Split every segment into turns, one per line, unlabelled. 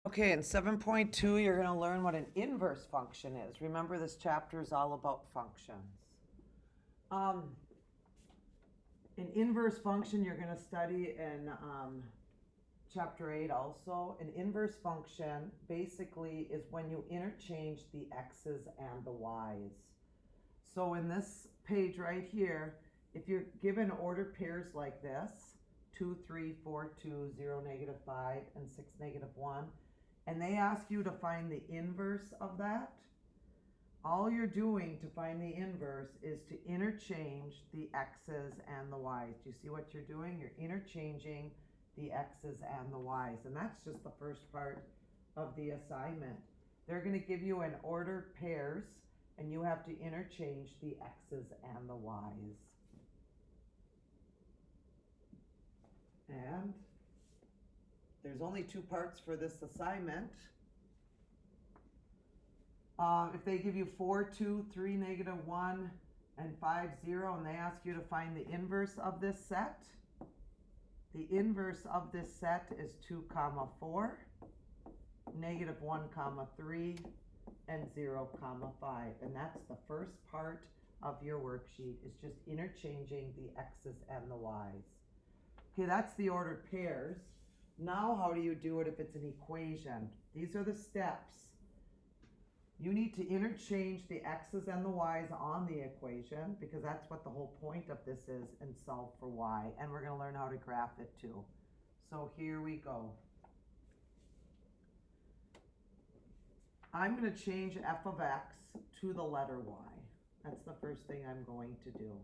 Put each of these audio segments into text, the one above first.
Okay, in 7.2, you're going to learn what an inverse function is. Remember, this chapter is all about functions. An inverse function you're going to study in chapter 8 also. An inverse function basically is when you interchange the x's and the y's. So in this page right here, if you're given ordered pairs like this, 2, 3, 4, 2, 0, -5, and 6, -1, and they ask you to find the inverse of that, all you're doing to find the inverse is to interchange the x's and the y's. Do you see what you're doing? You're interchanging the x's and the y's, and that's just the first part of the assignment. They're going to give you an ordered pairs, and you have to interchange the x's and the y's. And there's only two parts for this assignment. If they give you 4, 2, 3, -1, and 5, 0, and they ask you to find the inverse of this set, the inverse of this set is 2, 4, -1, 3, and 0, 5. And that's the first part of your worksheet, is just interchanging the x's and the y's. Okay, that's the ordered pairs. Now how do you do it if it's an equation? These are the steps. You need to interchange the x's and the y's on the equation, because that's what the whole point of this is, and solve for y. And we're going to learn how to graph it too. So here we go. I'm going to change f of x to the letter y. That's the first thing I'm going to do.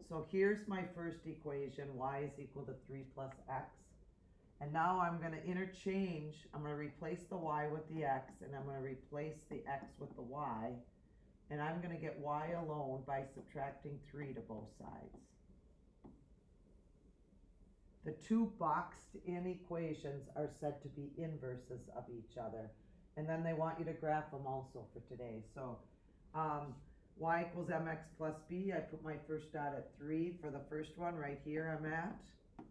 So here's my first equation, y is equal to 3 plus x. And now I'm going to interchange, I'm going to replace the y with the x, and I'm going to replace the x with the y. And I'm going to get y alone by subtracting 3 to both sides. The two boxed in equations are said to be inverses of each other. And then they want you to graph them also for today. So y equals mx plus b, I put my first dot at 3 for the first one. Right here I'm at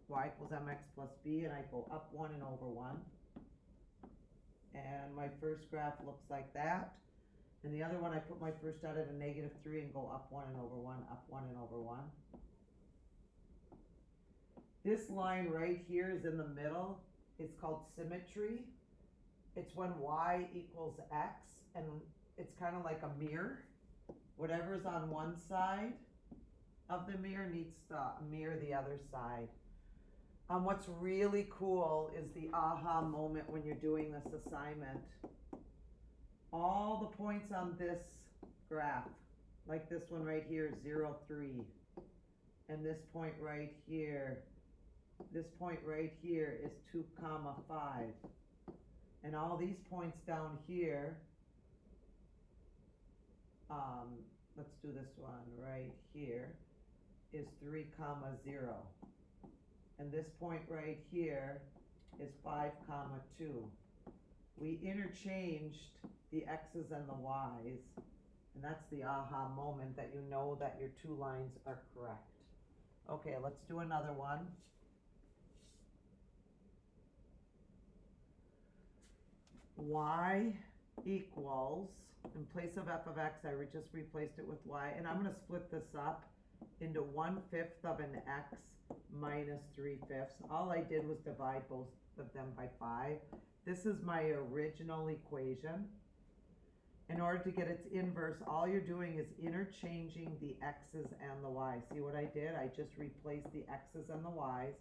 y equals mx plus b, and I go up 1 and over 1. And my first graph looks like that. And the other one, I put my first dot at a -3 and go up 1 and over 1, up 1 and over 1. This line right here is in the middle. It's called symmetry. It's when y equals x, and it's kind of like a mirror. Whatever's on one side of the mirror needs to mirror the other side. What's really cool is the aha moment when you're doing this assignment. All the points on this graph, like this one right here, 0, 3, and this point right here, this point right here is 2, 5, and all these points down here, let's do this one right here, is 3, 0. And this point right here is 5, 2. We interchanged the x's and the y's, and that's the aha moment that you know that your two lines are correct. Okay, let's do another one. Y equals, in place of f of x, I just replaced it with y, and I'm going to split this up into 1/5 of an x minus 3/5. All I did was divide both of them by 5. This is my original equation. In order to get its inverse, all you're doing is interchanging the x's and the y's. See what I did? I just replaced the x's and the y's,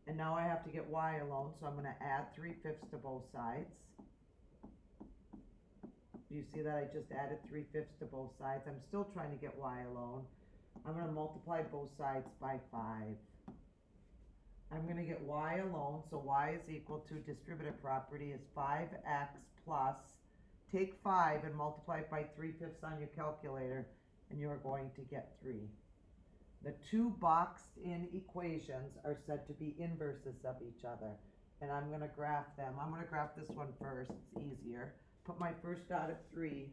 and now I have to get y alone, so I'm going to add 3/5 to both sides. Do you see that I just added 3/5 to both sides? I'm still trying to get y alone. I'm going to multiply both sides by 5. I'm going to get y alone, so y is equal to, distributive property is 5x plus, take 5 and multiply it by 3/5 on your calculator, and you're going to get 3. The two boxed in equations are said to be inverses of each other, and I'm going to graph them. I'm going to graph this one first, it's easier. Put my first dot at 3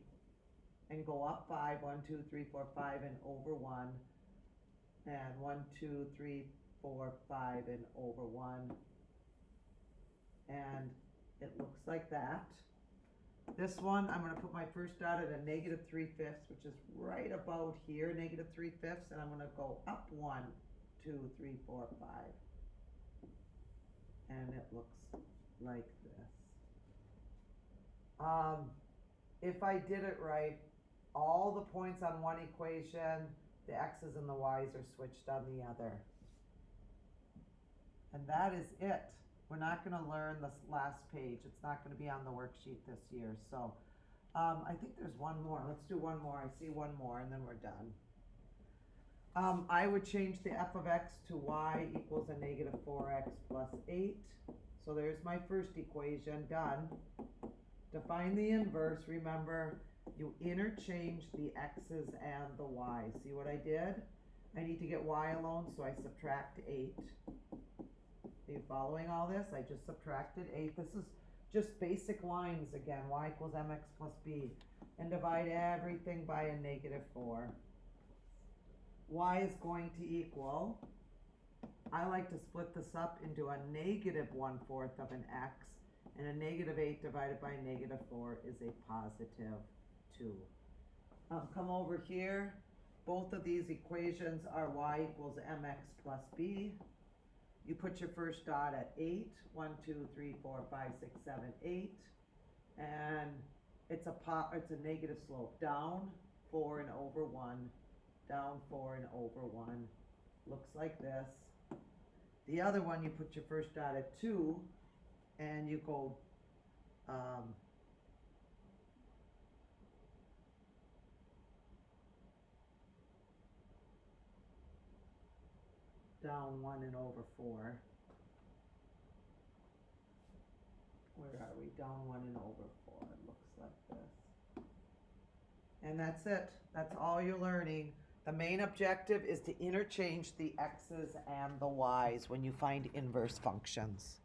and go up 5, 1, 2, 3, 4, 5, and over 1, and 1, 2, 3, 4, 5, and over 1, and it looks like that. This one, I'm going to put my first dot at a negative 3/5, which is right about here, negative 3/5, and I'm going to go up 1, 2, 3, 4, 5. And it looks like this. If I did it right, all the points on one equation, the x's and the y's are switched on the other. And that is it. We're not going to learn this last page. It's not going to be on the worksheet this year. So I think there's one more. Let's do one more. I see one more, and then we're done. I would change the f of x to y equals a negative 4x plus 8. So there's my first equation, done. To find the inverse, remember, you interchange the x's and the y's. See what I did? I need to get y alone, so I subtract 8. Are you following all this? I just subtracted 8. This is just basic lines again. Y equals mx plus b. And divide everything by a negative 4. Y is going to equal, I like to split this up into a negative 1/4 of an x, and a negative 8 divided by negative 4 is a positive 2. Come over here. Both of these equations are y equals mx plus b. You put your first dot at 8. 1, 2, 3, 4, 5, 6, 7, 8. And it's a negative slope. Down 4 and over 1. Down 4 and over 1. Looks like this. The other one, you put your first dot at 2, and you go down 1 and over 4. Where are we? Down 1 and over 4. It looks like this. And that's it. That's all you're learning. The main objective is to interchange the x's and the y's when you find inverse functions.